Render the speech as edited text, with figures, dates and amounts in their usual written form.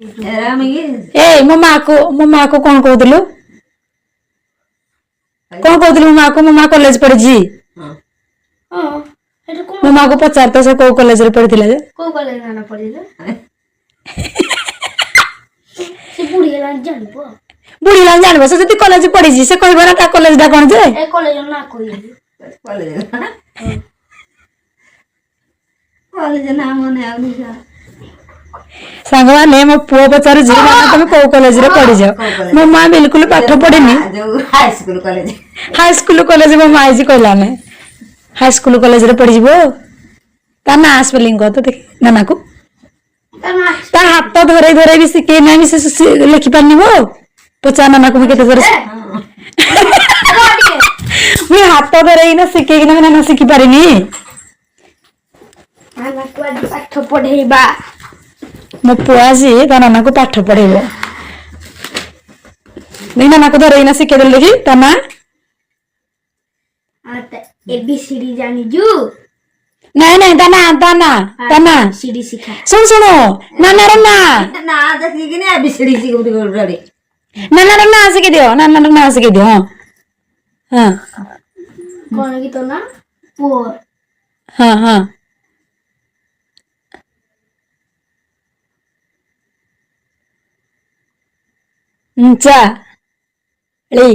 ए मो माँ को कौन कहूलु कौन कहूलु मो माँ कॉलेज पढ़ी मो माँ को पचार तो से को कॉलेज रे पढ़ी जे को कॉलेज ना पढ़ी से बुढ़ी लान जानबो से जति कॉलेज पढ़ी से कहबो ना ता कॉलेज डा कोन जे ए कॉलेज ना कहि कॉलेज नाम ने आउनी सांगवा ने मो पुओ पचार जी ना तुम को कॉलेज रे पढ़ी जाओ मो माँ बिल्कुल पाठ पढ़ीनी हाई स्कूल कॉलेज मो माँ जी कहला ने हाई स्कूल कॉलेज रे पढ़ी जीवो ता ना स्पेलिंग को तो देख नाना को ता हाथ धरे धरे भी सिखे ना भी से लिखि पानी वो पचा नाना को भी केते धरे मी हाथ धरे ना सिखे कि ना नाना सिखि पारिनी नाना को आज पाठ पढ़ेबा मो पुआ जी ता नाना को पाठ पढ़ेबो नहीं नाना को धरे ना सिखे देले कि ता ना आता एबीसीडी जानी जू नहीं दाना सीडी सिखा सुनो नाना रे ना देखी कि नहीं एबीसीडी सिखो रे नाना रे ना सिखे दियो हां कौन की तो ना पोर हां चा ली